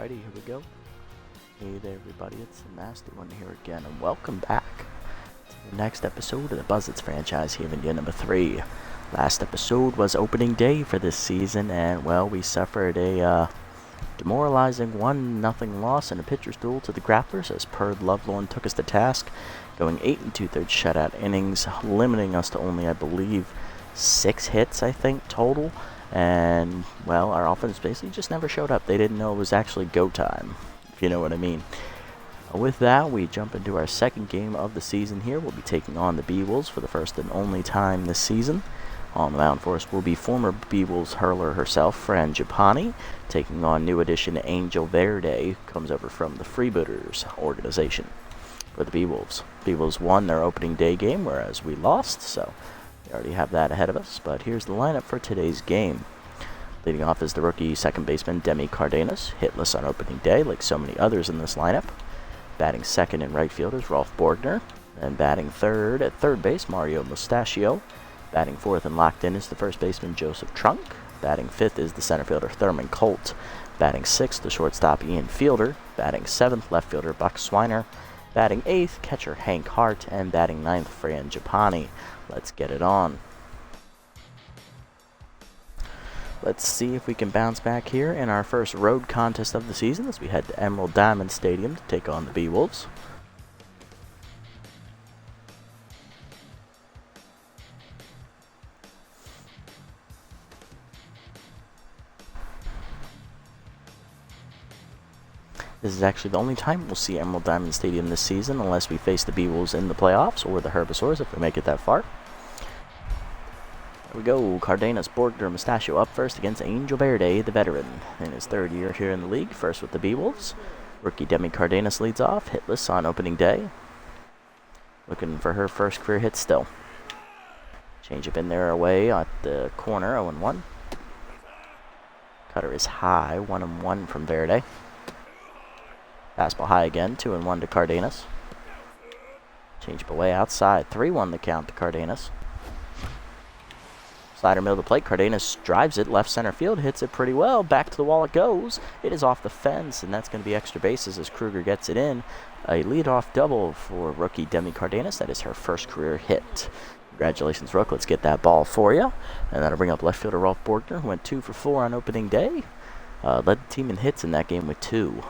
Alrighty, here we go. Hey there everybody, it's the Nasty One here again, and welcome back to the next episode of the Buzzards franchise here in year number 3. Last episode was opening day for this season, and well, we suffered a demoralizing 1-0 loss in a pitcher's duel to the Grapplers as Perd Lovelorn took us to task, going 8 2/3 shutout innings, limiting us to only, I believe, 6 hits, I think, total. And, well, our offense basically just never showed up. They didn't know it was actually go time, if you know what I mean. With that, we jump into our second game of the season here. We'll be taking on the B-Wolves for the first and only time this season. On the mound for us will be former B-Wolves hurler herself, Fran Gipani, taking on new addition Angel Verde, comes over from the Freebooters organization for the B-Wolves. B-Wolves won their opening day game, whereas we lost, so we already have that ahead of us, but here's the lineup for today's game. Leading off is the rookie second baseman Demi Cardenas, hitless on opening day like so many others in this lineup. Batting second in right field is Rolf Borgner, and batting third at third base Mario Mustachio. Batting fourth and locked in is the first baseman Joseph Trunk. Batting fifth is the center fielder Thurman Colt. Batting sixth the shortstop Ian Fielder. Batting seventh left fielder Buck Swiner. Batting eighth catcher Hank Hart, and batting ninth Fran Gipani. Let's get it on. Let's see if we can bounce back here in our first road contest of the season as we head to Emerald Diamond Stadium to take on the B-Wolves. This is actually the only time we'll see Emerald Diamond Stadium this season, unless we face the B-Wolves in the playoffs or the Herbivores if we make it that far. Here we go. Cardenas, Borgner, Mustachio up first against Angel Verde, the veteran, in his third year here in the league, first with the B-Wolves. Rookie Demi Cardenas leads off, hitless on opening day. Looking for her first career hit still. Change up in there away at the corner, 0-1. Cutter is high, 1-1 from Verde. Fastball high again, 2-1 to Cardenas. Change up away outside, 3-1 the count to Cardenas. Slider middle of the plate, Cardenas drives it, left center field, hits it pretty well, back to the wall it goes. It is off the fence, and that's going to be extra bases as Kruger gets it in. A leadoff double for rookie Demi Cardenas, that is her first career hit. Congratulations, Rook, let's get that ball for you. And that'll bring up left fielder Rolf Borgner, who went 2 for 4 on opening day. Led the team in hits in that game with 2.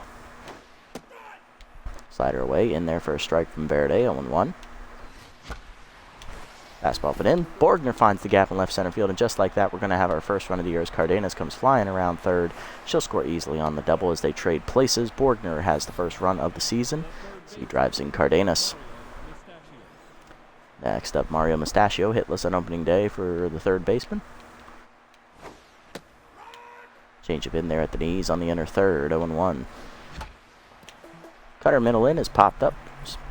Slider away, in there for a strike from Verde, 0-1. Fastball put in. Borgner finds the gap in left center field, and just like that, we're going to have our first run of the year as Cardenas comes flying around third. She'll score easily on the double as they trade places. Borgner has the first run of the season, so he drives in Cardenas. Next up, Mario Mustachio, hitless on opening day for the third baseman. Change up in there at the knees on the inner third, 0-1. Cutter middle in is popped up.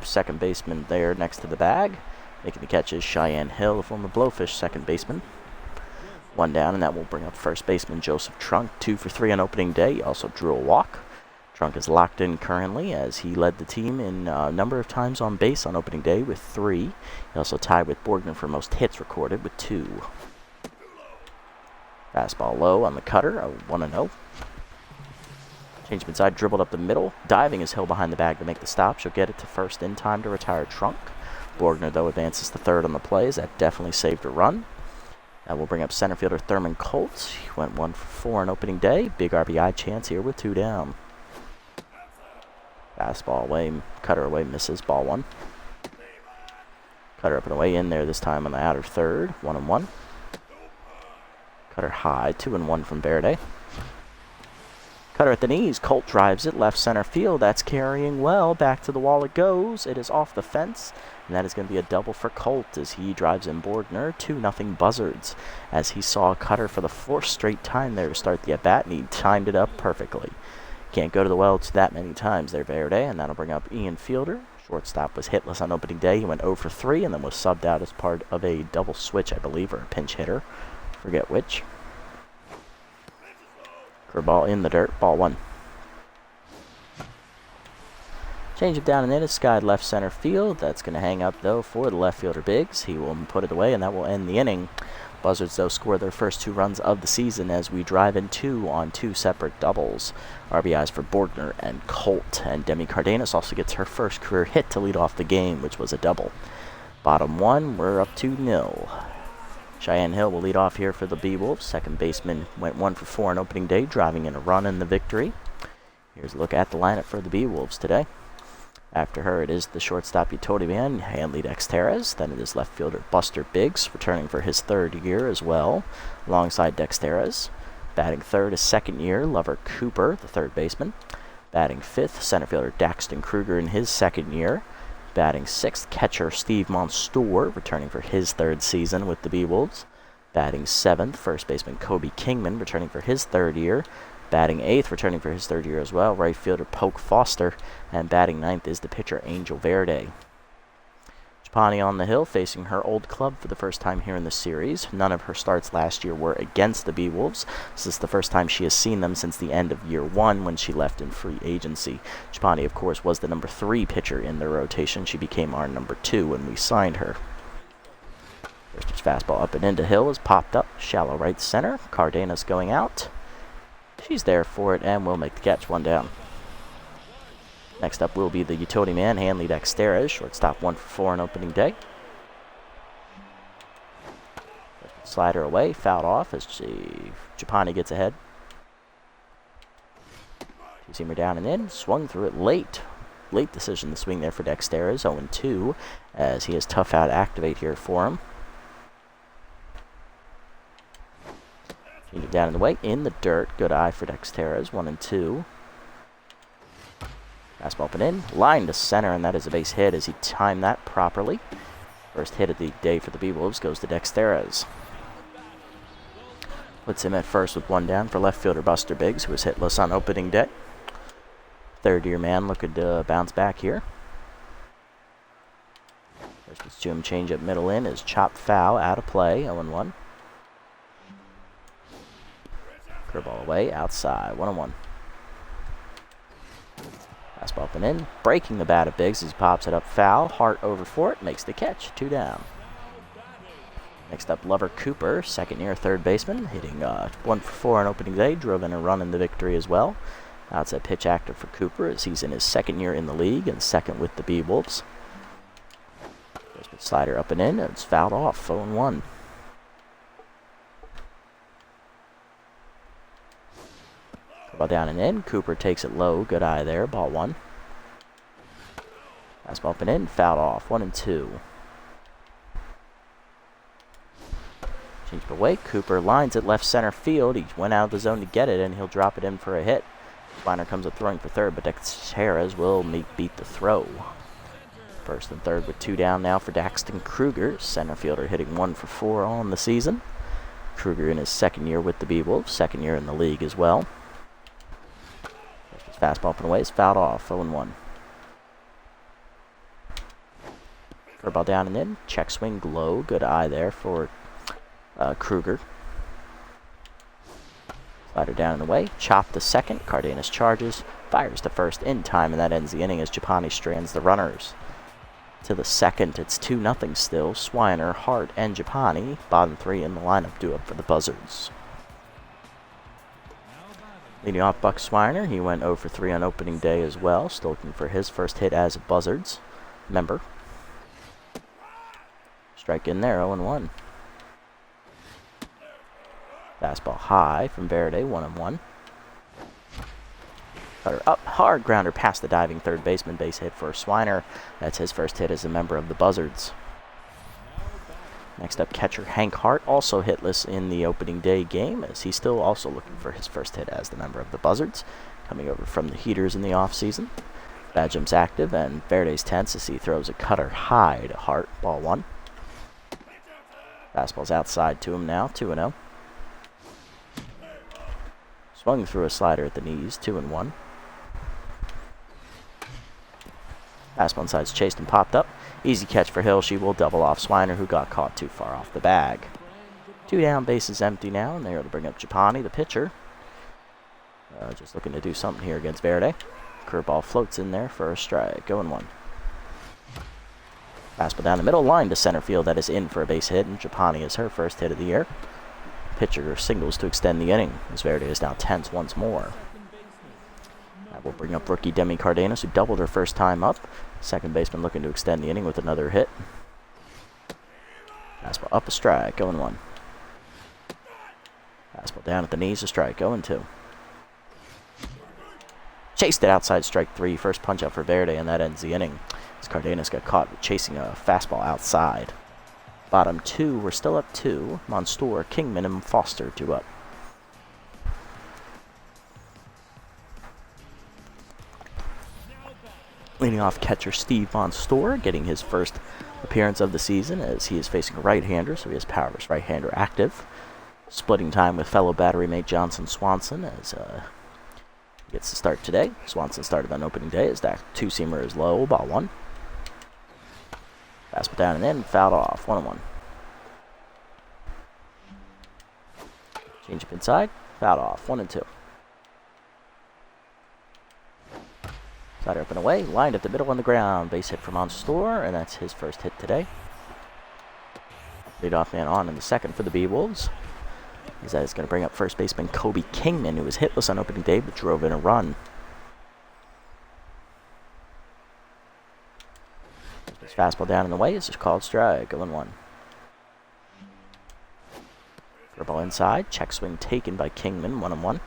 Second baseman there next to the bag. Making the catch is Cheyenne Hill, the former Blowfish second baseman. 1 down, and that will bring up first baseman Joseph Trunk, 2 for 3 on opening day. He also drew a walk. Trunk is locked in currently as he led the team in a number of times on base on opening day with 3. He also tied with Borgner for most hits recorded with 2. Fastball low on the cutter, 1-0. Change up inside, dribbled up the middle. Diving is Hill behind the bag to make the stop. She'll get it to first in time to retire Trunk. Borgner, though, advances to third on the plays. That definitely saved a run. That will bring up center fielder Thurman Colt. He went 1 for 4 on opening day. Big RBI chance here with 2 down. Fastball away, cutter away, misses, ball 1. Cutter up and away in there this time on the outer third, 1-1. Cutter high, 2-1 from Verde. Cutter at the knees, Colt drives it, left center field, that's carrying well, back to the wall it goes, it is off the fence, and that is going to be a double for Colt as he drives in Borgner, 2-0 Buzzards, as he saw Cutter for the 4th straight time there to start the at-bat, and he timed it up perfectly. Can't go to the well that many times there, Verde, and that'll bring up Ian Fielder. Shortstop was hitless on opening day, he went 0 for 3, and then was subbed out as part of a double switch, I believe, or a pinch hitter, forget which. Curveball in the dirt, ball 1. Change it down and in, it's skied left center field. That's going to hang up, though, for the left fielder Biggs. He will put it away, and that will end the inning. Buzzards, though, score their first 2 runs of the season as we drive in 2 on 2 separate doubles. RBIs for Borgner and Colt, and Demi Cardenas also gets her first career hit to lead off the game, which was a double. Bottom 1, we're up 2-0. Cheyenne Hill will lead off here for the B-Wolves. Second baseman went 1 for 4 on opening day, driving in a run in the victory. Here's a look at the lineup for the B-Wolves today. After her, it is the shortstop utility man, Hanley Dexteres. Then it is left fielder Buster Biggs, returning for his 3rd year as well, alongside Dexteres. Batting 3rd is 2nd year, Lover Cooper, the 3rd baseman. Batting 5th, center fielder Daxton Kruger in his 2nd year. Batting 6th, catcher Steve Monstour, returning for his 3rd season with the B-Wolves. Batting 7th, first baseman Kobe Kingman, returning for his 3rd year. Batting 8th, returning for his 3rd year as well, right fielder Polk Foster, and batting 9th is the pitcher Angel Verde. Gipani on the hill, facing her old club for the first time here in the series. None of her starts last year were against the B-Wolves. This is the first time she has seen them since the end of year 1 when she left in free agency. Gipani, of course, was the number 3 pitcher in their rotation. She became our number 2 when we signed her. First pitch fastball up and into Hill is popped up, shallow right center. Cardenas going out. She's there for it and will make the catch, 1 down. Next up will be the utility man, Hanley Dexteres, shortstop 1 for 4 on opening day. Slider away, fouled off as Gipani gets ahead. She's seen her down and in, swung through it late. Late decision to swing there for Dexteres, 0-2, as he has tough out activate here for him. Down in the way, in the dirt. Good eye for Dexteres, 1-2. Fastball up and in, line to center, and that is a base hit as he timed that properly. First hit of the day for the B-Wolves goes to Dexteres. Puts him at first with 1 down for left fielder Buster Biggs, who was hitless on opening day. 3rd year man looking to bounce back here. First pitch to him, change up middle in, is chopped foul, out of play, 0-1. Curveball away, outside, 1-1. Fastball up and in, breaking the bat of Biggs as he pops it up foul. Hart over for it, makes the catch, 2 down. Next up, Lover Cooper, 2nd year, 3rd baseman, hitting 1 for 4 on opening day, drove in a run in the victory as well. Outside pitch active for Cooper as he's in his 2nd year in the league and 2nd with the B-Wolves. First pitch slider up and in, and it's fouled off, 0-1. Ball down and in. Cooper takes it low. Good eye there. Ball 1. Fastball up and in. Fouled off. 1-2. Change it away. Cooper lines it left center field. He went out of the zone to get it, and he'll drop it in for a hit. Weiner comes up throwing for 3rd, but Dexteres will beat the throw. 1st and 3rd with 2 down now for Daxton Kruger. Center fielder hitting 1 for 4 on the season. Kruger in his 2nd year with the B-Wolves. 2nd year in the league as well. Fastball up and away is fouled off, 0-1. Curveball down and in, check swing low, good eye there for Kruger. Slider down and away, chop to 2nd, Cardenas charges, fires to 1st in time, and that ends the inning as Gipani strands the runners. To the 2nd, it's 2-0 still, Swiner, Hart, and Gipani, bottom 3 in the lineup due up for the Buzzards. Leading off Buck Swiner, he went 0 for 3 on opening day as well, still looking for his first hit as a Buzzards member. Strike in there, 0-1. Fastball high from Verde, 1-1. Cutter up, hard grounder past the diving 3rd baseman, base hit for Swiner. That's his first hit as a member of the Buzzards. Next up, catcher Hank Hart, also hitless in the opening day game, as he's still also looking for his first hit as the member of the Buzzards, coming over from the Heaters in the offseason. Bad jump's active, and Verde's tense as he throws a cutter high to Hart, ball 1. Fastball's outside to him now, 2-0. Swung through a slider at the knees, 2-1. Fastball inside's chased and popped up. Easy catch for Hill. She will double off Swiner, who got caught too far off the bag. 2 down, bases empty now, and they're able to bring up Gipani, the pitcher. Just looking to do something here against Verde. Curveball floats in there for a strike. 0-1. Fastball down the middle line to center field. That is in for a base hit, and Gipani is her first hit of the year. Pitcher singles to extend the inning, as Verde is now tense once more. That will bring up rookie Demi Cardenas, who doubled her first time up. Second baseman looking to extend the inning with another hit. Fastball up, a strike, 0-1. Fastball down at the knees, a strike, 0-2. Chased it outside, strike 3. First punch out for Verde, and that ends the inning, as Cardenas got caught chasing a fastball outside. Bottom 2, we're still up 2. Monstour, Kingman, and Foster 2 up. Leading off catcher Steve Monstour, getting his first appearance of the season as he is facing a right-hander, so he has power versus right-hander active. Splitting time with fellow battery mate Johnson Swanson as he gets to start today. Swanson started on opening day as that two-seamer is low, ball 1. Fastball down and in, fouled off, 1-1. Change up inside, fouled off, 1-2. Slider up and away, lined at the middle on the ground. Base hit for Monstour, and that's his first hit today. Leadoff man on in the second for the B-Wolves. That is going to bring up first baseman Kobe Kingman, who was hitless on opening day but drove in a run. His fastball down and away is just called strike, 0-1. Curveball inside, check swing taken by Kingman, 1-1.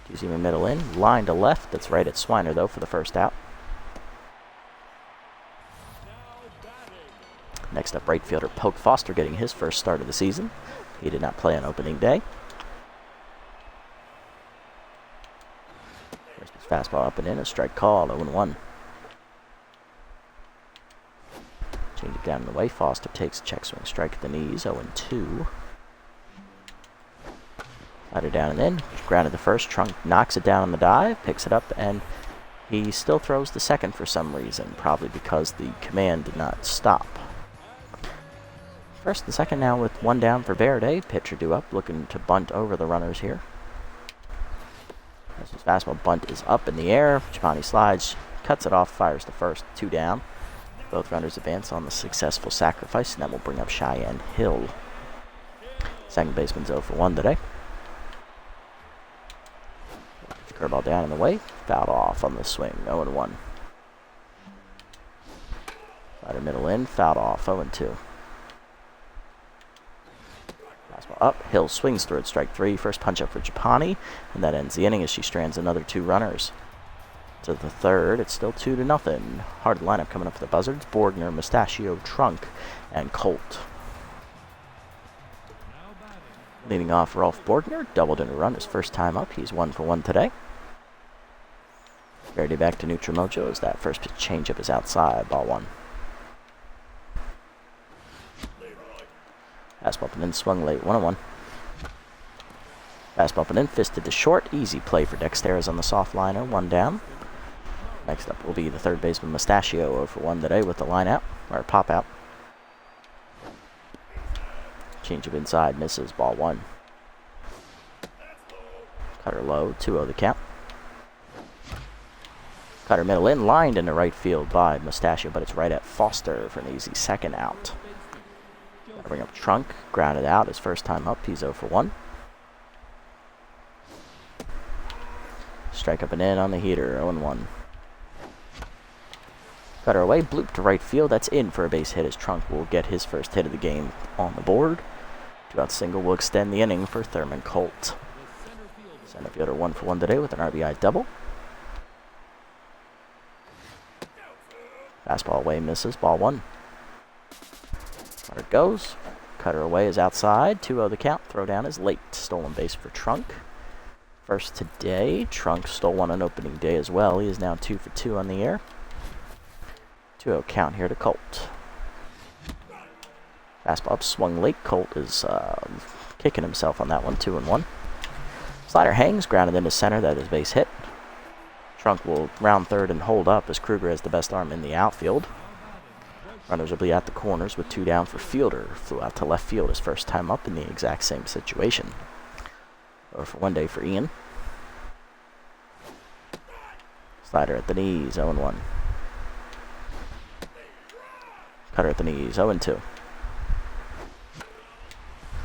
Two-seamer middle in, line to left. That's right at Swiner, though, for the first out. Next up, right fielder Poke Foster getting his first start of the season. He did not play on opening day. First pitch fastball up and in, a strike call, 0-1. Change it down and away. Foster takes a check swing strike at the knees, 0-2. Slider down and in, grounded the first, Trunk knocks it down on the dive, picks it up, and he still throws the second for some reason, probably because the command did not stop. First and second now with one down for Verde. Pitcher due up, looking to bunt over the runners here. As his fastball bunt is up in the air, Gipani slides, cuts it off, fires the first, 2 down. Both runners advance on the successful sacrifice, and that will bring up Cheyenne Hill. Second baseman's 0 for 1 today. Curveball down in the way, fouled off on the swing, 0-1. Slider middle in, fouled off, 0-2. Fastball up, Hill swings through it, strike 3. First punch up for Gipani, and that ends the inning as she strands another 2 runners. To the third, it's still 2-0. Hard lineup coming up for the Buzzards: Borgner, Mustachio, Trunk, and Colt. Leading off, Rolf Borgner doubled in a run his first time up. He's 1 for 1 today. Verde back to neutral mojo as that first pitch changeup is outside, ball 1. Fastball up and in, swung late, 1-1. Fastball up and in, fisted to short. Easy play for Dexteras on the soft liner, 1 down. Next up will be the third baseman Mustachio, 0 for 1 today with the line out, or pop out. Changeup inside, misses, ball 1. Cutter low, 2-0 the count. Cutter middle in, lined into right field by Mustachio, but it's right at Foster for an easy second out. Gotta bring up Trunk, grounded out his first time up, he's 0 for 1. Strike up and in on the heater, 0-1. Cutter away, bloop to right field, that's in for a base hit as Trunk will get his first hit of the game on the board. 2-out single will extend the inning for Thurman Colt. Center fielder 1 for 1 today with an RBI double. Fastball away, misses, ball 1. Cutter goes. Cutter away is outside, 2-0 the count. Throw down is late. Stolen base for Trunk. First today, Trunk stole one on opening day as well. He is now 2 for 2 on the air. 2-0 count here to Colt. Fastball up, swung late. Colt is kicking himself on that one, 2-1. Slider hangs, grounded into center. That is base hit. Trunk will round third and hold up as Kruger has the best arm in the outfield. Runners will be at the corners with 2 down for Fielder. Flew out to left field his first time up in the exact same situation. Or for 1 day for Ian. Slider at the knees, 0-1. Cutter at the knees, 0-2.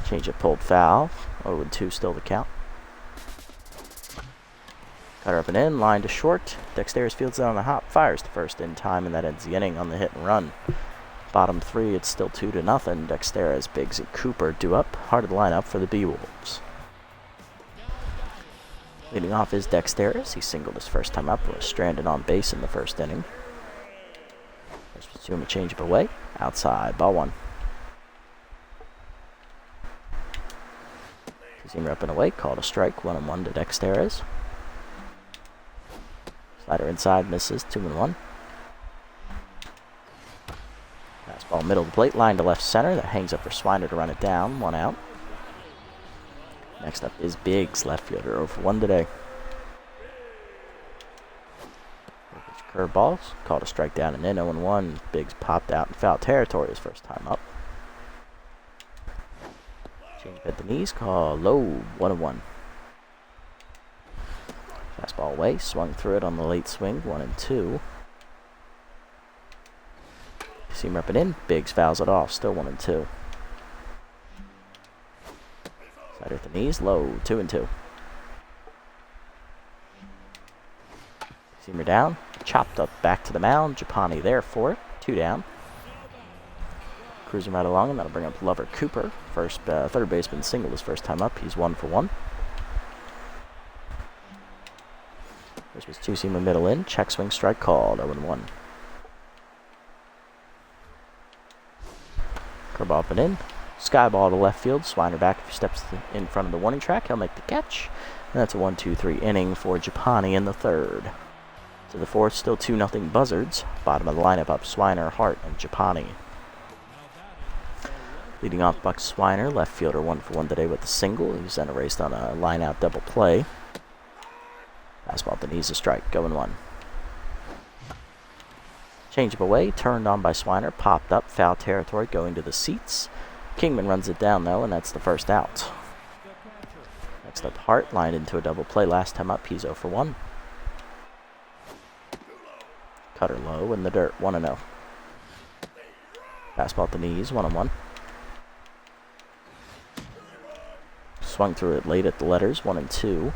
Change of pulled foul, 0-2 still the count. Cutter up and in, line to short. Dexterous fields it on the hop, fires the first in time, and that ends the inning on the hit and run. Bottom three, it's still 2-0. Dexterous, Biggs, and Cooper due up. Heart of the lineup for the B-Wolves. Leading off is Dexterous. He singled his first time up, was stranded on base in the first inning. Let's assume a change up away. Outside, ball 1. Two-seamer up and away, called a strike, 1-1 to Dexterous. Slider inside, misses, 2-1. Fastball middle of the plate, line to left center. That hangs up for Swiner to run it down, 1 out. Next up is Biggs, left fielder, 0-1 today. Curveballs, called a strike down and in, 0-1. Biggs popped out in foul territory his first time up. Change at the knees, call low, 1-1. Fastball away, swung through it on the late swing, 1-2. Seamer up and in, Biggs fouls it off, still 1-2. Slider at the knees, low, 2-2. Seamer down, chopped up back to the mound, Gipani there for it, 2 down. Cruising right along, and that'll bring up Lover Cooper. Third baseman singled his first time up, he's 1-1. This was two-seamer middle in, check swing strike called, 0-1. Curveball up and in, sky ball to left field, Swiner back if he steps in front of the warning track, he'll make the catch. And that's a 1-2-3 inning for Gipani in the third. To the fourth, still 2-0 Buzzards. Bottom of the lineup up, Swiner, Hart, and Gipani. Leading off Buck Swiner, left fielder, 1-1 today with a single. He was then erased on a line-out double play. Fastball at the knees, a strike, 0-1. Change up away, turned on by Swiner, popped up, foul territory, going to the seats. Kingman runs it down, though, and that's the first out. Next up, Hart, lined into a double play last time up, he's 0-1. Cutter low in the dirt, 1-0. Fastball at the knees, 1-1. Swung through it late at the letters, 1-2.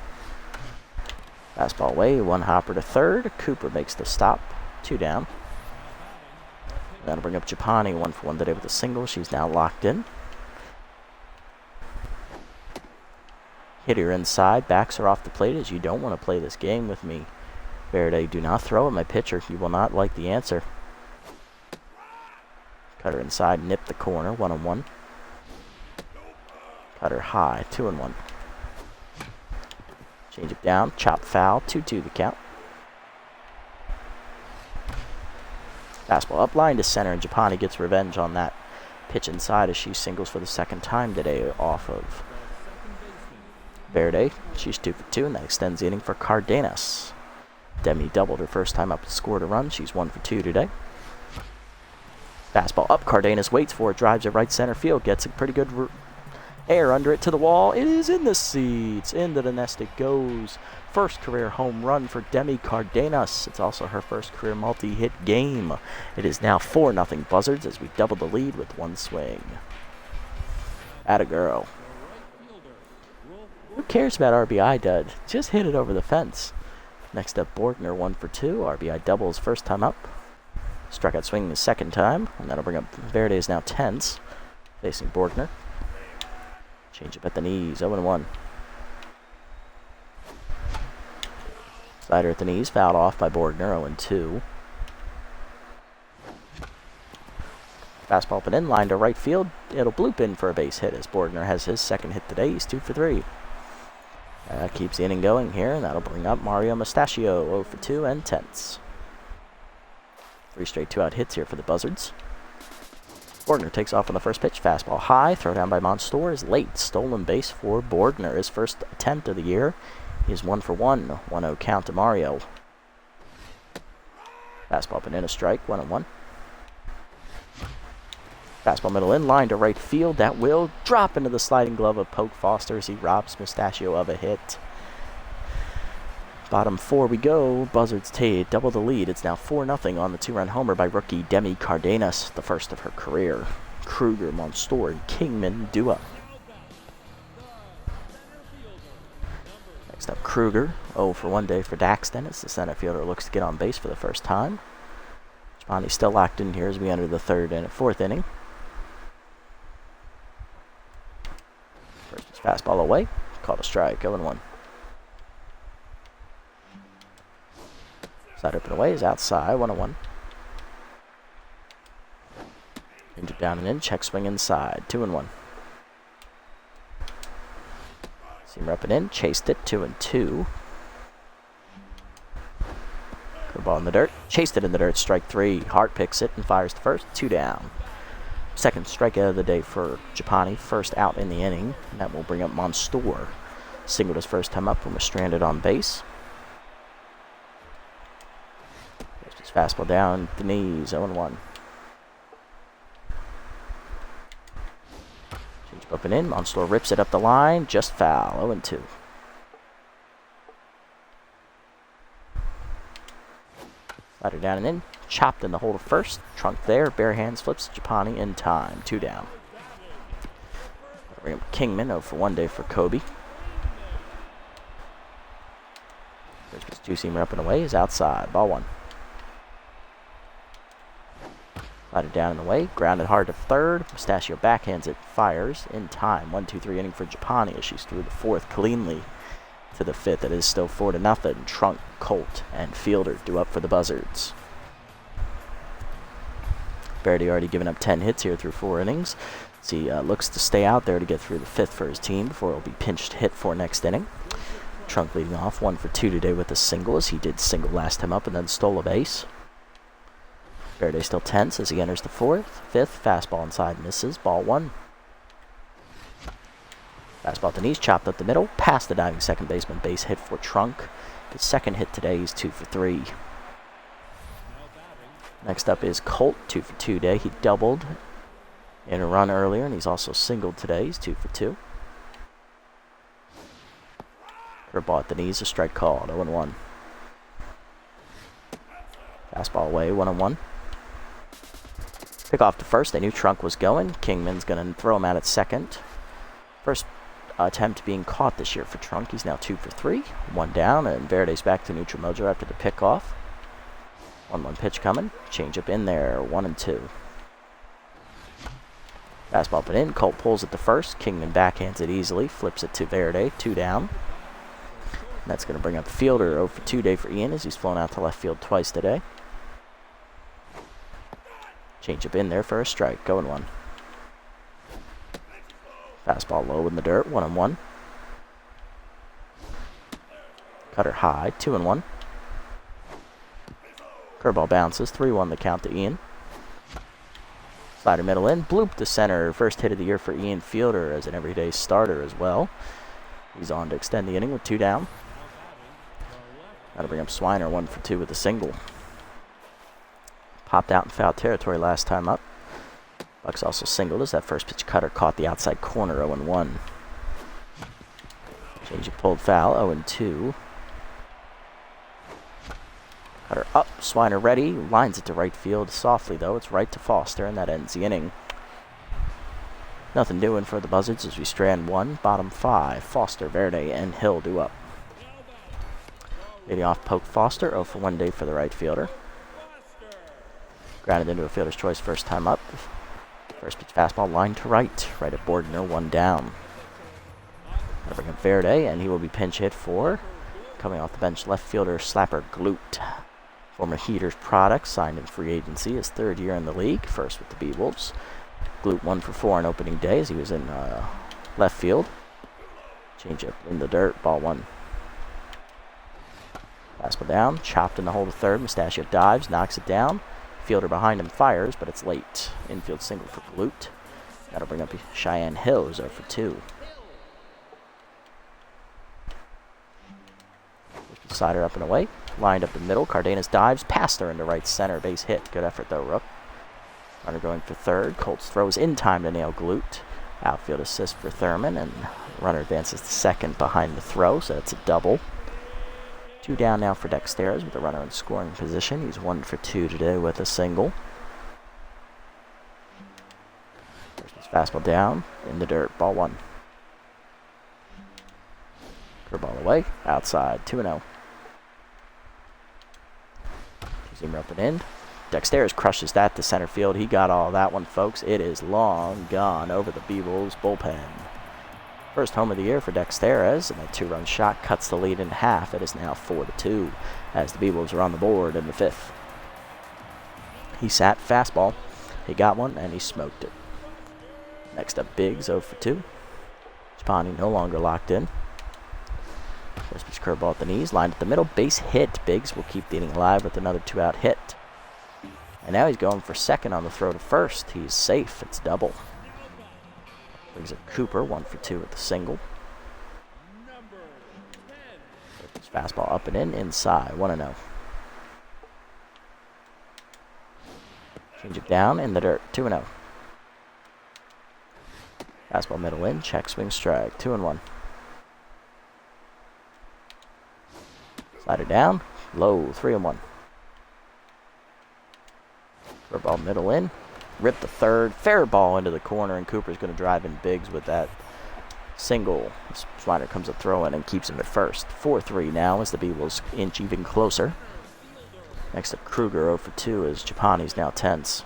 Fastball away, 1 hopper to third. Cooper makes the stop, 2 down. That'll bring up Gipani, 1-1 today with a single. She's now locked in. Hit her inside, backs her off the plate as you don't want to play this game with me. Verde, do not throw at my pitcher. You will not like the answer. Cutter inside, nip the corner, 1-1. Cutter high, 2-1. Change it down, chop foul, 2-2 the count. Fastball up line to center, and Gipani gets revenge on that pitch inside as she singles for the second time today off of Verde. She's 2-for-2, and that extends the inning for Cardenas. Demi doubled her first time up and scored a run. She's 1-for-2 today. Fastball up, Cardenas waits for it, drives it right center field, gets a pretty good air under it to the wall. It is in the seats. Into the nest it goes. First career home run for Demi Cardenas. It's also her first career multi-hit game. It is now 4-0 Buzzards as we double the lead with 1 swing. Atta girl. Who cares about RBI dud? Just hit it over the fence. Next up, Borgner, 1-for-2. RBI doubles first time up. Strikeout swinging the second time, and that'll bring up Verde is now tense, facing Borgner. Change up at the knees, 0-1. Slider at the knees, fouled off by Borgner, 0-2. Fastball up and in, line to right field. It'll bloop in for a base hit as Borgner has his second hit today. He's 2-for-3. Keeps the inning going here, and that'll bring up Mario Mustachio, 0-for-2 and tense. 3 straight 2-out hits here for the Buzzards. Borgner takes off on the first pitch, fastball high, throw down by Monstour is late. Stolen base for Borgner, his first attempt of the year. He's 1-for-1, 1-0 count to Mario. Fastball up and in, a strike, 1-1. Fastball middle in, line to right field. That will drop into the sliding glove of Poke Foster as he robs Mustachio of a hit. Bottom 4 we go. Buzzards double the lead. It's now 4-0 on the 2-run homer by rookie Demi Cardenas, the first of her career. Kruger, Monstour, and Kingman do up. Next up, Kruger. 0 for 1 day for Daxton as the center fielder looks to get on base for the first time. Gipani still locked in here as we enter the fourth inning. First pitch fastball away. Called a strike. 0-1. Side up and away is outside. 1-1. Change it down and in. Check swing inside. 2-1. Seamer up and in. Chased it. 2-2. Curveball in the dirt. Chased it in the dirt. Strike 3. Hart picks it and fires the first. 2 down. Second strikeout of the day for Gipani. First out in the inning. And that will bring up Monstour. Singled his first time up and was stranded on base. There's his fastball down the knees. 0-1. Up and in. Monstour rips it up the line. Just foul. 0-2. Slider down and in. Chopped in the hole to first. Trunk there. Bare hands flips Gipani in time. 2 down. Bring up Kingman. 0 for 1 day for Kobe. There's his two-seamer up and away. Is outside. Ball 1. Slider down and away, grounded hard to third. Mustachio backhands it, fires in time. 1-2-3 inning for Gipani as she's through the fourth cleanly to the fifth. It is still 4-0. Trunk, Colt, and Fielder do up for the Buzzards. Verdi already given up 10 hits here through 4 innings. So he looks to stay out there to get through the fifth for his team before he'll be pinched hit for next inning. Trunk leading off 1 for 2 today with a single, as he did single last time up and then stole a base. Verdi still tense as he enters the fifth. Fastball inside misses. Ball 1. Fastball at the knees, chopped up the middle, past the diving second baseman. Base hit for Trunk. His second hit today. He's 2 for 3. Next up is Colt, 2 for 2 today. He doubled in a run earlier, and he's also singled today. He's 2 for 2. Curveball at the knees, a strike called. 0-1. Fastball away. 1-1. Pick off to first. They knew Trunk was going. Kingman's going to throw him out at second. First attempt being caught this year for Trunk. He's now 2 for 3. 1 down, and Verde's back to neutral mojo after the pickoff. 1-1 pitch coming. Changeup in there. 1-2. Fastball up and in. Colt pulls it to first. Kingman backhands it easily. Flips it to Verde. 2 down. And that's going to bring up Fielder. 0 for 2 day for Ian as he's flown out to left field twice today. Changeup in there for a strike. 0-1. Fastball low in the dirt. 1-1. Cutter high. 2-1. Curveball bounces. 3-1 the count to Ian. Slider middle in. Bloop to center. First hit of the year for Ian Fielder as an everyday starter as well. He's on to extend the inning with 2 down. That'll bring up Swiner. 1 for 2 with a single. Popped out in foul territory last time up. Bucks also singled as that first pitch cutter caught the outside corner. 0-1. Change pulled foul. 0-2. Cutter up. Swiner ready. Lines it to right field softly though. It's right to Foster, and that ends the inning. Nothing doing for the Buzzards as we strand 1. Bottom 5. Foster, Verde, and Hill do up. Leading off poke Foster. 0 for 1 day for the right fielder. Grounded into a fielder's choice first time up. First pitch fastball line to right. Right at Bordner. 1 down. Gonna bring up Verde, and he will be pinch hit for coming off the bench left fielder Slapper Glute. Former Heaters product, signed in free agency. His 3rd year in the league. First with the B-Wolves. Glute 1 for 4 on opening day as he was in left field. Changeup in the dirt. Ball 1. Fastball down. Chopped in the hole to third. Mustachio dives. Knocks it down. Fielder behind him fires, but it's late. Infield single for Glute. That'll bring up Cheyenne Hill, who's 0 for 2. Slider up and away. Lined up the middle. Cardenas dives. Past her into right center. Base hit. Good effort though, Rook. Runner going for third. Colts throws in time to nail Glute. Outfield assist for Thurman, and runner advances to second behind the throw, so that's a double. Two down now for Dexteras with a runner in scoring position. He's 1 for 2 today with a single. There's his fastball down in the dirt. Ball 1. Curveball away. Outside. 2-0. Two-seamer up and in. Dexteras crushes that to center field. He got all that one, folks. It is long gone over the B-Wolves bullpen. First home of the year for Dexteras, and a 2-run shot cuts the lead in half. It is now 4-2 as the B-Wolves are on the board in the 5th. He sat fastball. He got one, and he smoked it. Next up, Biggs 0 for 2. Gipani no longer locked in. First pitch curveball at the knees, lined at the middle, base hit. Biggs will keep the inning alive with another 2-out hit. And now he's going for second on the throw to first. He's safe. It's double. Brings up Cooper, 1 for 2 with the single. His fastball up and in, inside, 1-0. Change it down in the dirt, 2-0. Fastball middle in, check, swing, strike, 2-1. Slider down, low, 3-1. Curveball middle in. Rip the third. Fair ball into the corner, and Cooper's going to drive in Biggs with that single. Slider comes up throwing and keeps him at first. 4-3 now as the B-Wolves inch even closer. Next up, Kruger 0 for 2 as Gipani's now tense.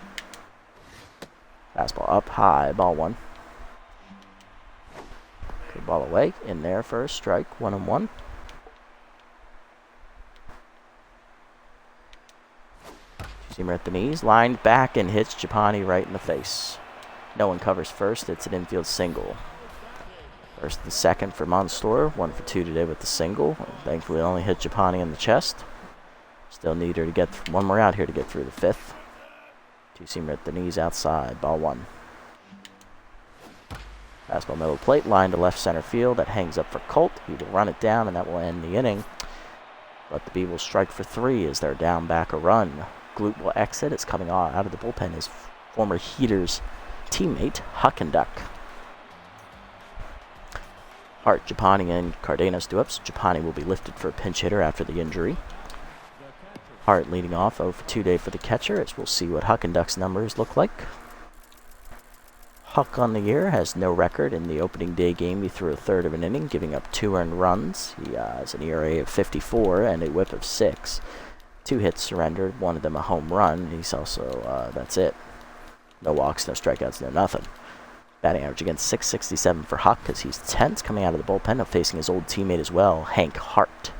Fastball up high, ball 1. Good ball away. In there for a strike, 1-1. Seamer at the knees, lined back and hits Gipani right in the face. No one covers first. It's an infield single. First and second for Monster. 1 for 2 today with the single. Thankfully, only hit Gipani in the chest. Still need her to get one more out here to get through the 5th. Two-seamer at the knees outside. Ball 1. Fastball middle plate, line to left center field. That hangs up for Colt. He will run it down, and that will end the inning. But the B will strike for 3 as they're down back a run. Glute will exit. It's coming out of the bullpen. His former Heaters teammate, Huckenduck. Hart, Gipani, and Cardenas do ups. Gipani will be lifted for a pinch hitter after the injury. Hart leading off 0 for 2 day for the catcher, as we'll see what Huckenduck's numbers look like. Huck on the year has no record. In the opening day game, he threw a third of an inning, giving up 2 earned runs. He has an ERA of 54 and a whip of 6. 2 hits surrendered, one of them a home run. He's also, that's it. No walks, no strikeouts, no nothing. Batting average against 667 for Huck because he's tense coming out of the bullpen of facing his old teammate as well, Hank Hart,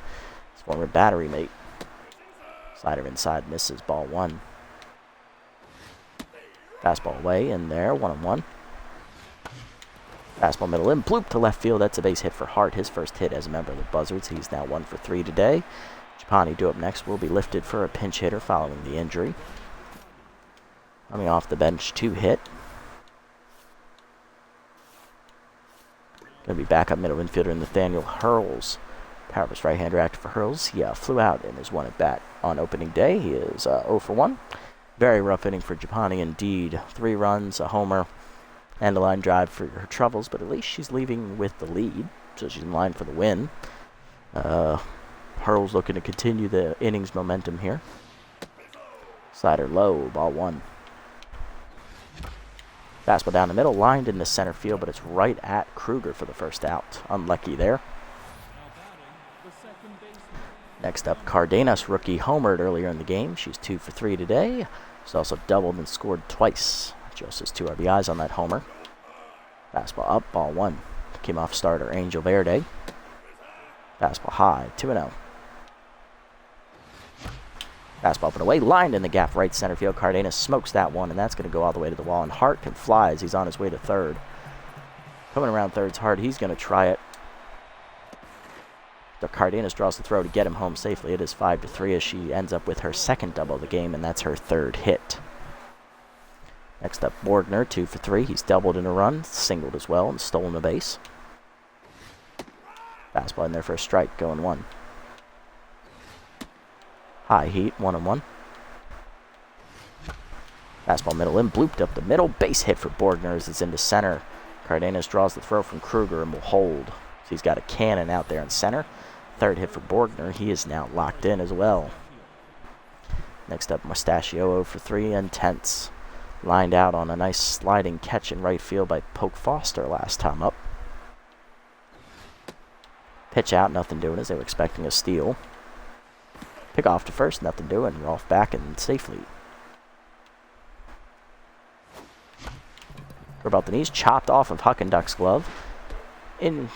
his former battery mate. Slider inside, misses, ball 1. Fastball away, in there, 1-1. Fastball middle in, bloop to left field. That's a base hit for Hart, his first hit as a member of the Buzzards. He's now 1 for 3 today. Gipani due up next will be lifted for a pinch hitter following the injury. Coming off the bench, 2 hit. Going to be backup middle infielder Nathaniel Hurls. Powerless right-hander active for Hurls. He flew out in his 1 at bat on opening day. He is 0 for 1. Very rough inning for Gipani indeed. 3 runs, a homer, and a line drive for her troubles, but at least she's leaving with the lead, so she's in line for the win. Hurls looking to continue the innings momentum here. Slider low, ball 1. Fastball down the middle, lined in the center field, but it's right at Kruger for the first out. Unlucky there. Next up, Cardenas, rookie, homered earlier in the game. She's 2 for 3 today. She's also doubled and scored twice. Just has 2 RBIs on that homer. Fastball up, ball 1. Came off starter Angel Verde. Fastball high, 2-0. Fastball up and away, lined in the gap right center field. Cardenas smokes that one, and that's going to go all the way to the wall. And Hart can fly as he's on his way to third. Coming around third's Hart. He's going to try it. The Cardenas draws the throw to get him home safely. It is 5-3 as she ends up with her second double of the game, and that's her 3rd hit. Next up, Borgner, 2 for 3. He's doubled in a run, singled as well, and stolen a base. Fastball in there for a strike, going 1. High heat, 1-1. Fastball middle in, blooped up the middle. Base hit for Borgner as it's into center. Cardenas draws the throw from Kruger and will hold. So he's got a cannon out there in center. Third hit for Borgner. He is now locked in as well. Next up, Mustachio 0 for 3, and Tense lined out on a nice sliding catch in right field by Poke Foster last time up. Pitch out, nothing doing as they were expecting a steal. Pick off to first, nothing doing. Rolf back and safely. For about the knees, chopped off of Huckenduck's glove. In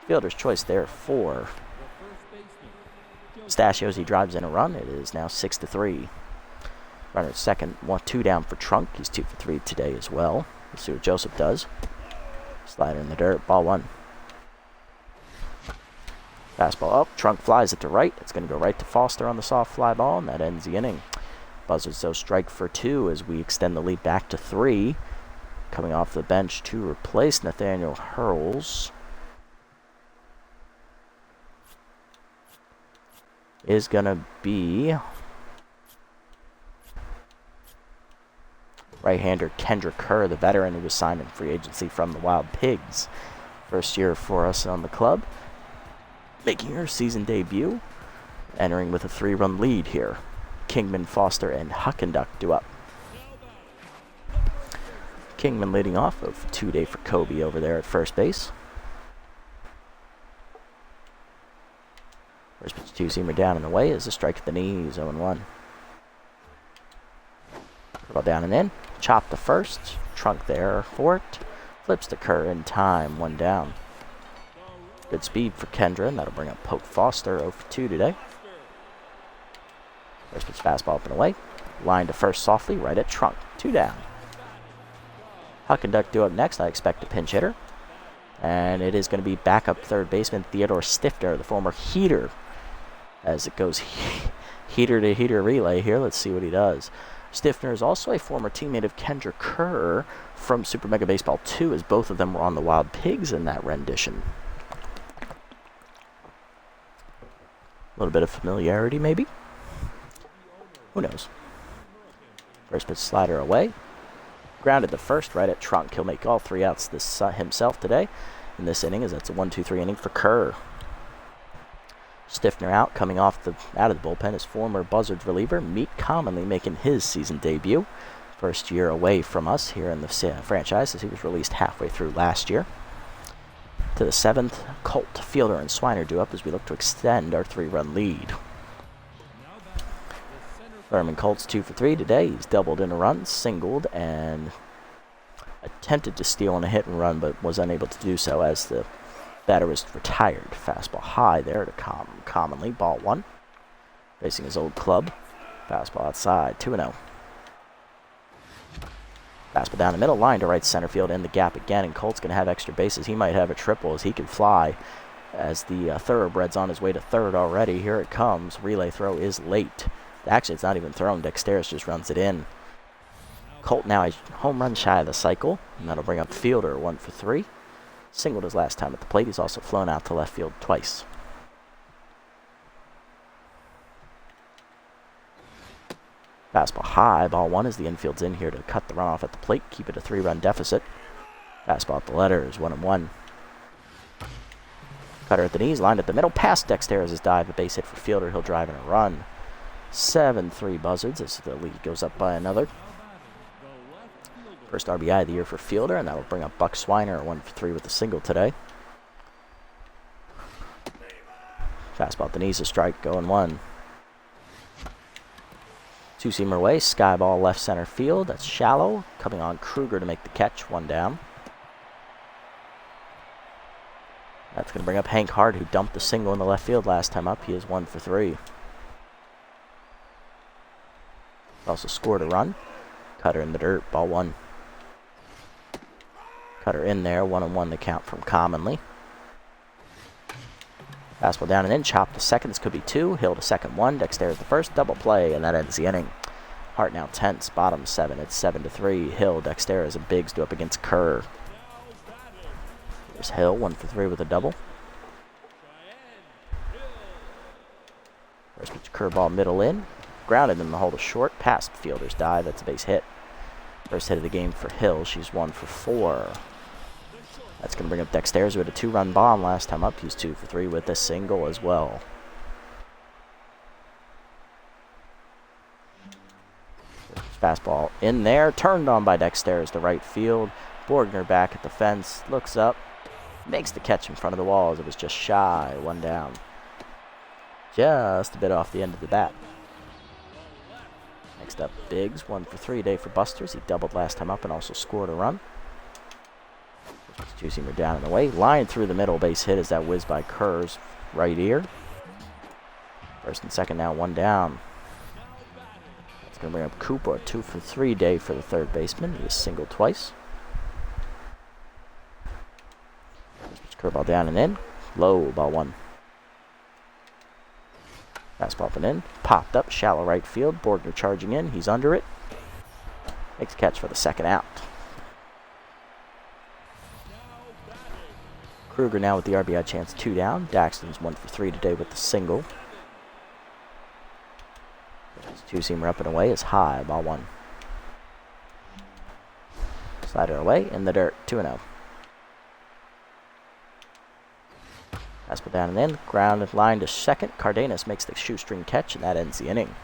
fielder's choice there for Mustachios. He drives in a run. It is now 6-3. Runner at second, 2 down for Trunk. He's 2 for 3 today as well. Let's see what Joseph does. Slider in the dirt, ball 1. Fastball up, Trunk flies it to right. It's going to go right to Foster on the soft fly ball, and that ends the inning. Buzzards, though, strike for 2 as we extend the lead back to 3. Coming off the bench to replace Nathaniel Hurls is going to be right-hander Kendra Kerr, the veteran who was signed in free agency from the Wild Pigs. First year for us on the club. Making her season debut, entering with a 3-run lead here. Kingman, Foster, and Huckenduck due up. Kingman leading off of 2-day for Kobe over there at first base. First pitch 2-seamer down and away is a strike at the knees, 0-1. Ball down and in. Chop to first. Trunk there for it. Flips to Kerr in time, 1 down. Good speed for Kendra, and that'll bring up Poke Foster 0 for 2 today. First pitch fastball up and away. Line to first softly, right at Trunk, 2 down. Huckenduck due up next. I expect a pinch hitter. And it is going to be backup third baseman Theodore Stifter, the former Heater. As it goes heater to heater relay here, let's see what he does. Stifner is also a former teammate of Kendra Kerr from Super Mega Baseball 2, as both of them were on the Wild Pigs in that rendition. A little bit of familiarity, maybe? Who knows? First pitch slider away. Grounded to first, right at Trunk. He'll make all 3 outs himself today in this inning, as that's a 1-2-3 inning for Kerr. Stifner out, coming out of the bullpen is former Buzzards reliever Meet Commonly, making his season debut. First year away from us here in the franchise, as he was released halfway through last year. To the 7th, Colt, Fielder, and Swiner due up as we look to extend our 3-run lead. Thurman Colt's 2 for 3 today. He's doubled in a run, singled, and attempted to steal on a hit and run, but was unable to do so as the batter was retired. Fastball high there to Commonly, ball 1. Facing his old club. Fastball outside, 2-0. Fastball down the middle, line to right center field, in the gap again, and Colt's going to have extra bases. He might have a triple as he can fly. As the Thoroughbred's on his way to third already. Here it comes. Relay throw is late. Actually, it's not even thrown. Dexteris just runs it in. Colt now a home run shy of the cycle, and that'll bring up Fielder 1 for 3. Singled his last time at the plate. He's also flown out to left field twice. Fastball high, ball 1 as the infield's in here to cut the runoff at the plate, keep it a 3-run deficit. Fastball at the letters, 1-1. Cutter at the knees, lined at the middle, past Dexteris' dive, a base hit for Fielder. He'll drive in a run. 7-3 Buzzards as the lead goes up by another. First RBI of the year for Fielder, and that'll bring up Buck Swiner 1 for 3 with a single today. Fastball at the knees, a strike, going 1. 2-seamer away, sky ball left center field. That's shallow. Coming on Kruger to make the catch, 1 down. That's going to bring up Hank Hart, who dumped the single in the left field last time up. He is 1 for 3. Also scored a run. Cutter in the dirt, ball 1. Cutter in there, 1-1 the count from Commonly. Fastball down and in, chop to second. This could be 2. Hill to second, 1. Dexteris the first, double play, and that ends the inning. Hart now tense, bottom 7. It's 7-3. Hill, Dexteris, and Biggs do up against Kerr. There's Hill, 1 for 3 with a double. First pitch curveball middle in. Grounded in the hole to short, past Fielder's dive. That's a base hit. First hit of the game for Hill. She's 1 for 4. That's going to bring up Dexter's, who had a 2-run bomb last time up. He's 2 for 3 with a single as well. Fastball in there, turned on by Dexter's to right field. Borgner back at the fence, looks up, makes the catch in front of the wall as it was just shy, 1 down. Just a bit off the end of the bat. Next up, Biggs, 1 for 3 day for Busters. He doubled last time up and also scored a run. Two-seamer down and away. Line through the middle, base hit as that whizzed by Kerr's right ear. First and second now, 1 down. That's going to bring up Cooper, 2 for 3 day for the third baseman. He was singled twice. Curveball down and in. Low, ball 1. Fastball up and in. Popped up, shallow right field. Borgner charging in. He's under it. Makes the catch for the second out. Kruger now with the RBI chance, 2 down. Daxton's 1 for 3 today with the single. Two-seamer up and away is high, ball 1. Slider away in the dirt, 2-0. Fastball down and in, grounded line to second. Cardenas makes the shoestring catch, and that ends the inning.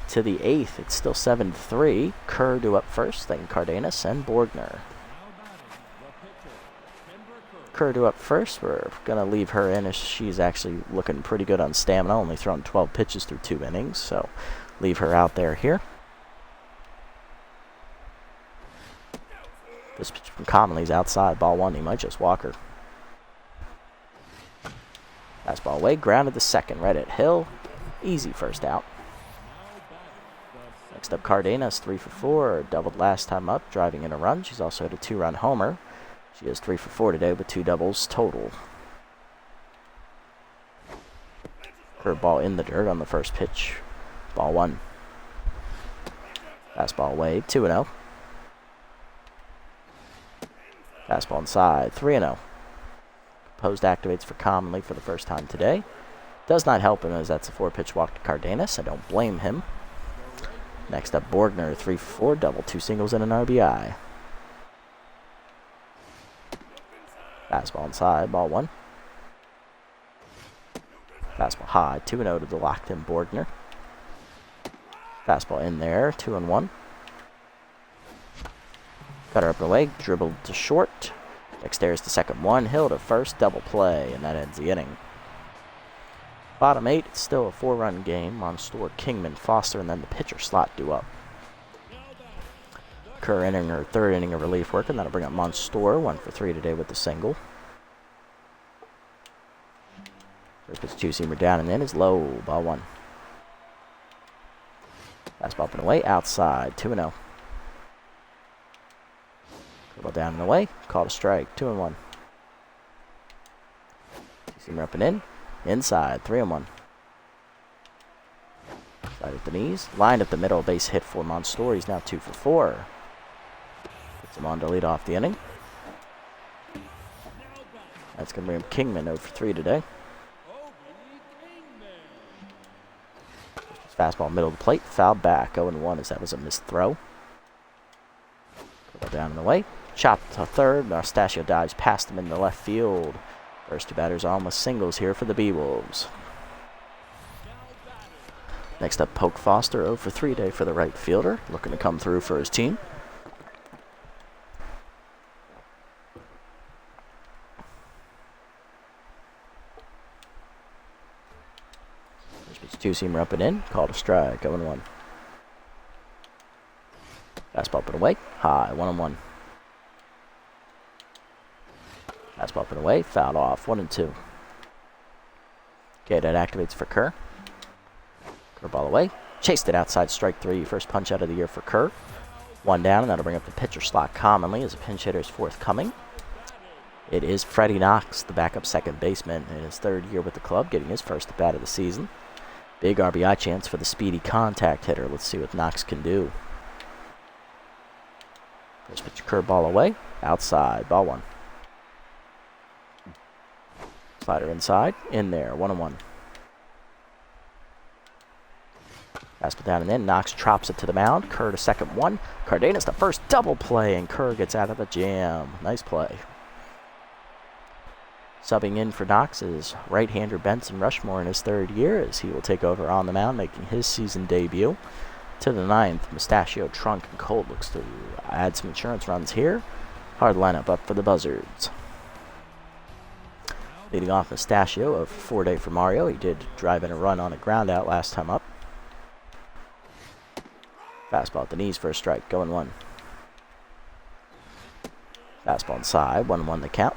To the 8th, it's still 7-3. Kerr due up first, then Cardenas and Borgner. Kerr due up first. We're going to leave her in as she's actually looking pretty good on stamina, only thrown 12 pitches through 2 innings, so leave her out there here. This pitch from Commonly's outside, ball 1. He might just walk her. Fastball away, grounded to second, right at Hill. Easy first out. Next up, Cardenas, 3 for 4. Doubled last time up, driving in a run. She's also had a 2-run homer. She is 3 for 4 today with 2 doubles total. Curveball in the dirt on the first pitch. Ball 1. Fastball away, 2-0. Fastball inside, 3-0. Opposed activates for Commonly for the first time today. Does not help him as that's a 4-pitch walk to Cardenas. I don't blame him. Next up, Borgner, 3 for 4, double, 2 singles and an RBI. Fastball inside, ball 1. Fastball high, 2-0 to the locked-in Borgner. Fastball in there, 2-1. Cutter up and away, dribbled to short. Dexter's to second, 1. Hill to first, double play, and that ends the inning. Bottom 8, it's still a 4-run game. Monstour, Kingman, Foster, and then the pitcher slot due up. Kerr entering her 3rd inning of relief work, and that'll bring up Monstour, 1 for 3 today with the single. First pitch, two-seamer down and in is low, ball 1. Fastball up and away, outside, 2-0. Curveball down and away, called a strike, 2-1. Two-seamer up and in, inside, 3-1. Slide at the knees, lined at the middle, base hit for Monstour. He's now 2 for 4. Gets him on to lead off the inning. That's going to bring him Kingman 0 for 3 today. Fastball middle of the plate, fouled back, 0-1 as that was a missed throw. Curveball down and away, chopped to third. Nastasio dives past him in the left field. First 2 batters almost singles here for the B-Wolves. Next up, Poke Foster, 0 for 3 day for the right fielder, looking to come through for his team. Two-seamer up and in, called a strike, 0-1. Fastball up and away, high, 1-1. Fastball up and away, fouled off, 1-2. Okay, that activates for Kerr. Curveball away, chased it outside, strike 3, first punch out of the year for Kerr. 1 down, and that'll bring up the pitcher slot Commonly as a pinch hitter is forthcoming. It is Freddy Knox, the backup second baseman, in his 3rd year with the club, getting his first at bat of the season. Big RBI chance for the speedy contact hitter. Let's see what Knox can do. First pitch, curveball away, outside, ball 1. Slider inside, in there, 1-1. Fastball down and in, Knox chops it to the mound. Kerr to second, 1. Cardenas to first, double play, and Kerr gets out of the jam. Nice play. Subbing in for Knox is right-hander Benson Rushmore in his third year, as he will take over on the mound, making his season debut. To the ninth, Mustachio, Trunk, and Colt looks to add some insurance runs here. Hard lineup up for the Buzzards. Leading off Mustachio, a 4-day for Mario. He did drive in a run on a ground out last time up. Fastball at the knees for a strike, going 1. Fastball inside, 1-1 the count.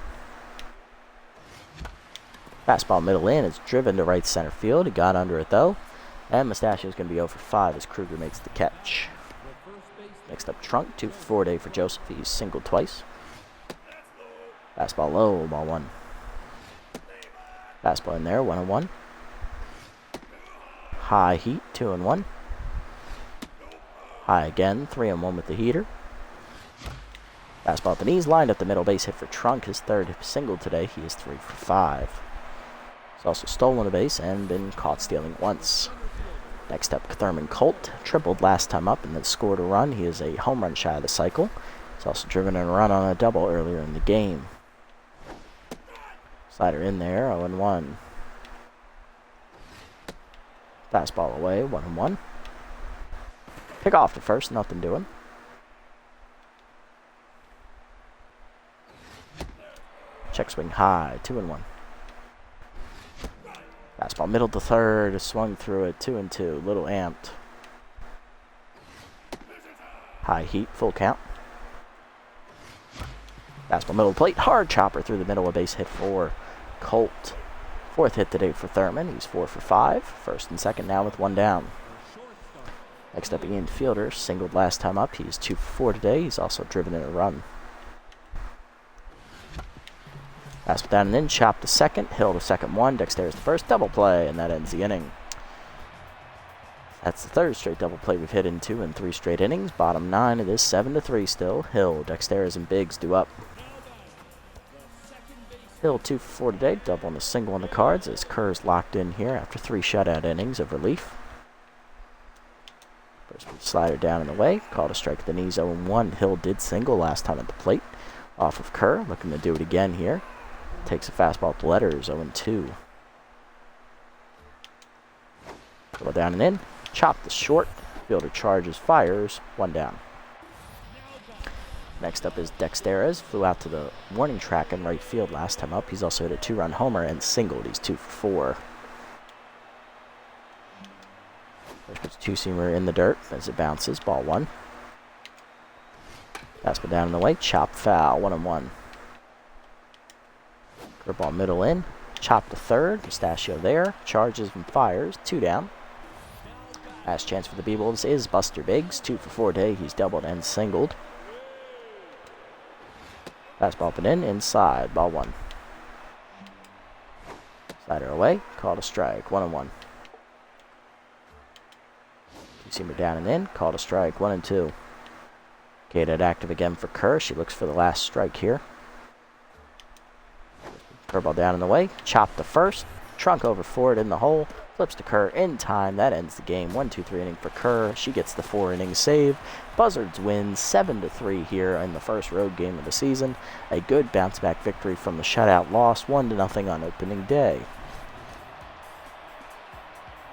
Fastball middle in, it's driven to right center field. He got under it though. And Mustachio's going to be 0 for 5 as Kruger makes the catch. Next up, Trunk, 2 for 4-day for Joseph. He's singled twice. Fastball low, ball 1. Fastball in there, 1-1. High heat, 2-1. High again, 3-1 with the heater. Fastball at the knees, lined up the middle base hit for Trunk. His third single today. He is 3 for 5. He's also stolen a base and been caught stealing once. Next up, Thurman Colt. Tripled last time up and then scored a run. He is a home run shy of the cycle. He's also driven in a run on a double earlier in the game. Slider in there, 0-1. Fastball away, 1-1. Pick off to first, nothing doing. Check swing high, 2-1. Fastball middle to third, swung through it, 2-2, little amped. High heat, full count. Fastball middle plate, hard chopper through the middle, a base hit for Colt. Fourth hit today for Thurman, he's 4 for 5. First and second now with 1 down. Next up, Ian Fielder, singled last time up, he's 2 for 4 today, he's also driven in a run. Fastball down and in, chop to second, Hill to second 1, Dexter's the first, double play, and that ends the inning. That's the third straight double play we've hit in 2 and 3 straight innings. Bottom 9, it is 7-3 still. Hill, Dexter's, and Biggs due up. Hill 2 for 4 today, double and a single on the cards as Kerr's locked in here after 3 shutout innings of relief. First pitch slider down and away, called a strike at the knees, 0-1. Hill did single last time at the plate off of Kerr, looking to do it again here. Takes a fastball at the letters, 0-2. Go down and in. Chop the short. Fielder charges, fires, 1 down. Next up is Dexterez. Flew out to the warning track in right field last time up. He's also hit a 2-run homer and singled. He's 2 for 4. First pitch two-seamer in the dirt as it bounces, ball 1. Fastball down and away. Chop foul, 1-1. Curveball middle in, chop to third, Mustachio there, charges and fires, 2 down. Last chance for the B-Wolves is Buster Biggs, 2 for 4 today, he's doubled and singled. Fastball up and in, inside, ball 1. Slider away, called a strike, 1-1. Two-seamer down and in, called a strike, 1-2. Gated active again for Kerr, she looks for the last strike here. Curveball down and away, chop to first, Trunk over forward in the hole, flips to Kerr in time, that ends the game, 1-2-3 inning for Kerr, she gets the 4-inning save. Buzzards win 7-3 here in the first road game of the season, a good bounce back victory from the shutout loss, 1-0 on opening day.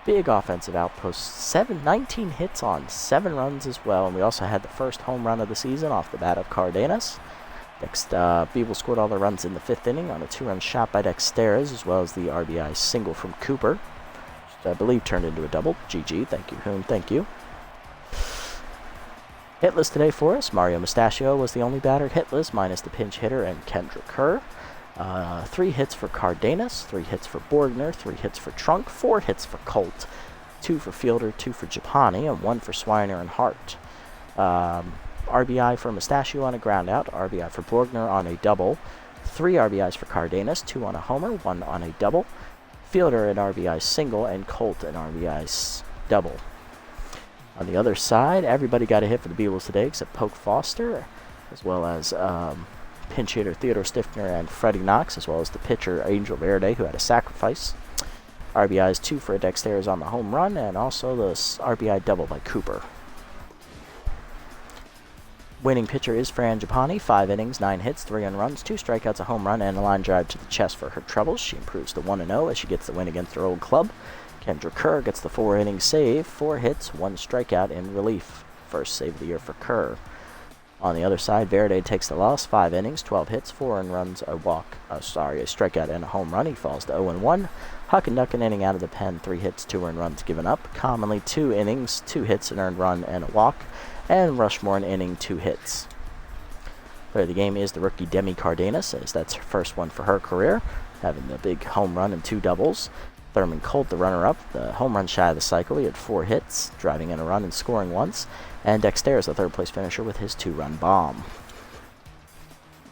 Big offensive outpost, 19 hits on 7 runs as well, and we also had the first home run of the season off the bat of Cardenas. Next, Beeble scored all the runs in the 5th inning on a 2-run shot by Dexterez, as well as the RBI single from Cooper, which I believe turned into a double. GG, thank you, Hoon, thank you. Hitless today for us. Mario Mustachio was the only batter hitless, minus the pinch hitter and Kendra Kerr. 3 hits for Cardenas, 3 hits for Borgner, 3 hits for Trunk, 4 hits for Colt, 2 for Fielder, 2 for Gipani, and 1 for Swiner and Hart. RBI for Mustachio on a groundout, RBI for Borgner on a double, 3 RBIs for Cardenas, 2 on a homer, 1 on a double, Fielder an RBI single, and Colt an RBI double. On the other side, everybody got a hit for the Beatles today except Poke Foster, as well as pinch hitter Theodore Stiffner and Freddy Knox, as well as the pitcher Angel Verde, who had a sacrifice. RBIs 2 for Dexterez on the home run, and also the RBI double by Cooper. Winning pitcher is Gipani. 5 innings, 9 hits, 3 earned runs, 2 strikeouts, a home run, and a line drive to the chest for her troubles. She improves to 1-0 as she gets the win against her old club. Kendra Kerr gets the 4-inning save, 4 hits, 1 strikeout in relief. First save of the year for Kerr. On the other side, Verde takes the loss. 5 innings, 12 hits, 4 earned runs, a strikeout, and a home run. He falls to 0-1. Huck and Duck an inning out of the pen, 3 hits, 2 earned runs given up. Commonly 2 innings, 2 hits, an earned run, and a walk. And Rushmore an inning, 2 hits. Player of the game is the rookie Demi Cardenas, as that's her first one for her career, having the big home run and 2 doubles. Thurman Colt, the runner-up, the home run shy of the cycle. He had 4 hits, driving in a run and scoring once. And Dexter is the third-place finisher with his 2-run bomb.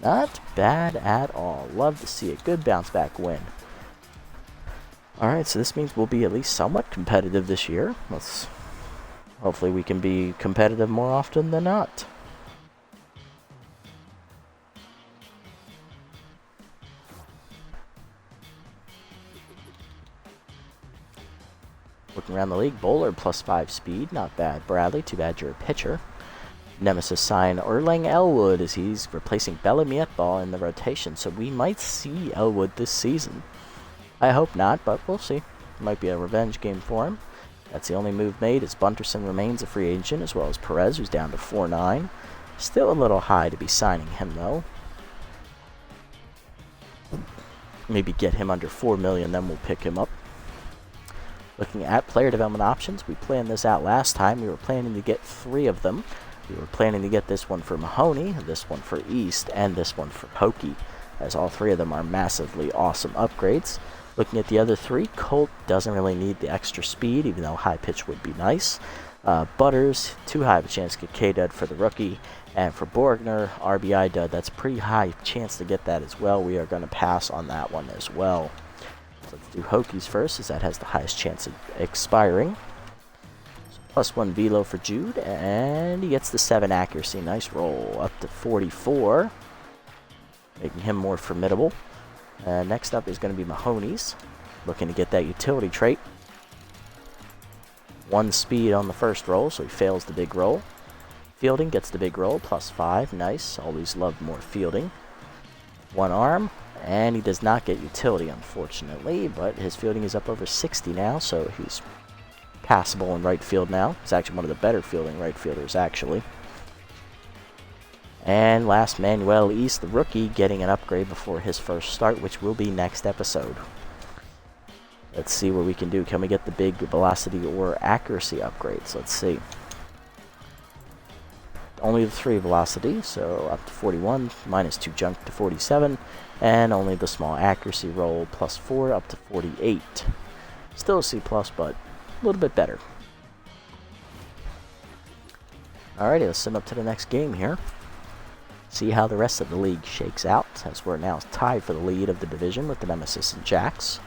Not bad at all. Love to see a good bounce-back win. Alright, so this means we'll be at least somewhat competitive this year. Hopefully we can be competitive more often than not. Looking around the league, Bowler +5 speed, not bad. Bradley, too bad you're a pitcher. Nemesis sign Erlang Elwood as he's replacing Bellamy Etball in the rotation, so we might see Elwood this season. I hope not, but we'll see. Might be a revenge game for him. That's the only move made, as Bunterson remains a free agent, as well as Perez, who's down to 4.9. Still a little high to be signing him, though. Maybe get him under $4 million, then we'll pick him up. Looking at player development options, we planned this out last time. We were planning to get 3 of them. We were planning to get this one for Mahoney, this one for East, and this one for Hokie, as all 3 of them are massively awesome upgrades. Looking at the other 3, Colt doesn't really need the extra speed, even though high pitch would be nice. Butters, too high of a chance to get K-Dud for the rookie. And for Borgner, RBI dud, that's a pretty high chance to get that as well. We are going to pass on that one as well. Let's do Hokies first, as that has the highest chance of expiring. So +1 velo for Jude, and he gets the 7 accuracy. Nice roll, up to 44, making him more formidable. Next up is going to be Mahoney's, looking to get that utility trait. 1 speed on the first roll, so he fails the big roll. Fielding gets the big roll, +5, nice. Always love more fielding. 1 arm. And he does not get utility, unfortunately, but his fielding is up over 60 now, so he's passable in right field now. He's actually one of the better fielding right fielders, actually. And last, Manuel East, the rookie, getting an upgrade before his first start, which will be next episode. Let's see what we can do. Can we get the big velocity or accuracy upgrades? Let's see. Only the 3 velocity, so up to 41, -2 jump to 47, and only the small accuracy roll, +4, up to 48. Still a C++, but a little bit better. Alrighty, let's sim up to the next game here. See how the rest of the league shakes out, as we're now tied for the lead of the division with the Nemesis and Jacks.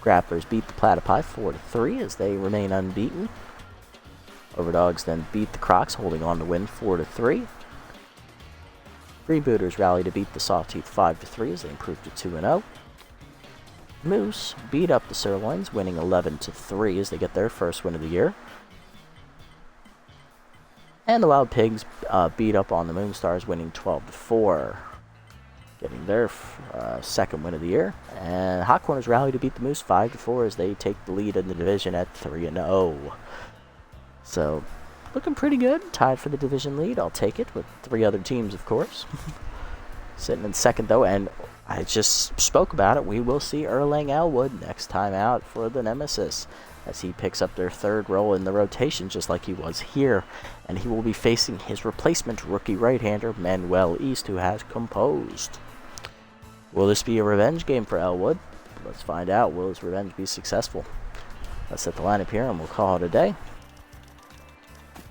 Grapplers beat the Platypi 4-3 as they remain unbeaten. Overdogs then beat the Crocs, holding on to win 4-3. Freebooters rally to beat the Sawtooth 5-3 as they improve to 2-0. Moose beat up the Sirloins, winning 11-3 as they get their first win of the year. And the Wild Pigs beat up on the Moonstars, winning 12-4, getting their second win of the year. And Hot Corners rally to beat the Moose 5-4 as they take the lead in the division at 3-0. So, looking pretty good. Tied for the division lead. I'll take it with 3 other teams, of course. Sitting in second, though, and I just spoke about it. We will see Erlang Elwood next time out for the Nemesis, as he picks up their 3rd role in the rotation, just like he was here. And he will be facing his replacement rookie right-hander, Manuel East, who has composed. Will this be a revenge game for Elwood? Let's find out. Will his revenge be successful? Let's set the lineup here, and we'll call it a day.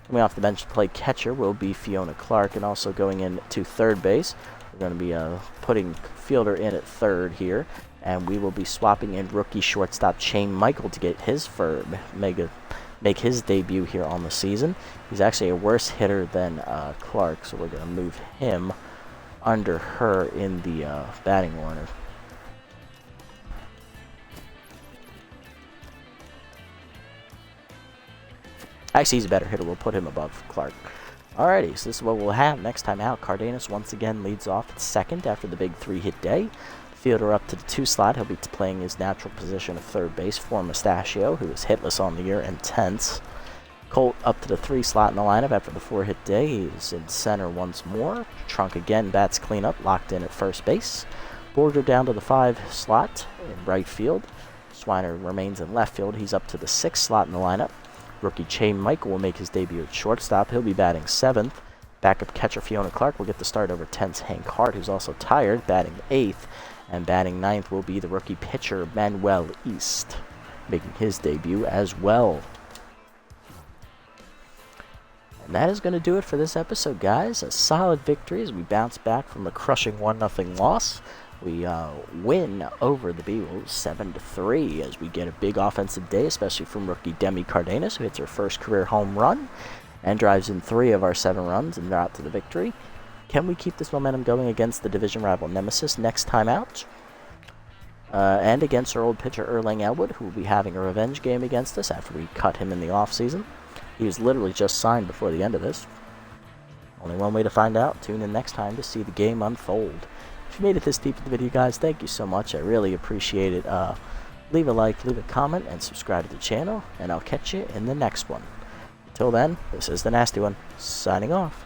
Coming off the bench to play catcher will be Fiona Clark, and also going in to third base, we're going to be putting fielder in at 3rd here, and we will be swapping in rookie shortstop Shane Michael to get his make his debut here on the season. He's actually a worse hitter than Clark, so we're going to move him under her in the batting order. Actually, he's a better hitter. We'll put him above Clark. Alrighty, so this is what we'll have next time out. Cardenas once again leads off at second after the big 3-hit day. Fielder up to the 2 slot. He'll be playing his natural position of third base for Mustachio, who is hitless on the year and tense. Colt up to the 3 slot in the lineup after the 4-hit day. He's in center once more. Trunk again bats cleanup, locked in at first base. Borger down to the 5 slot in right field. Swiner remains in left field. He's up to the 6 slot in the lineup. Rookie Chain Michael will make his debut at shortstop. He'll be batting 7th. Backup catcher Fiona Clark will get the start over 10's Hank Hart, who's also tired, batting 8th. And batting 9th will be the rookie pitcher Manuel East, making his debut as well. And that is going to do it for this episode, guys. A solid victory as we bounce back from a crushing 1-0 loss. We win over the Beagles 7-3 as we get a big offensive day, especially from rookie Demi Cardenas, who hits her first career home run and drives in 3 of our 7 runs and out to the victory. Can we keep this momentum going against the division rival Nemesis next time out? And against our old pitcher Erling Elwood, who will be having a revenge game against us after we cut him in the offseason. He was literally just signed before the end of this. Only one way to find out. Tune in next time to see the game unfold. If you made it this deep in the video, guys, thank you so much. I really appreciate it. Leave a like, leave a comment, and subscribe to the channel, and I'll catch you in the next one. Until then, this is the Nasty One, signing off.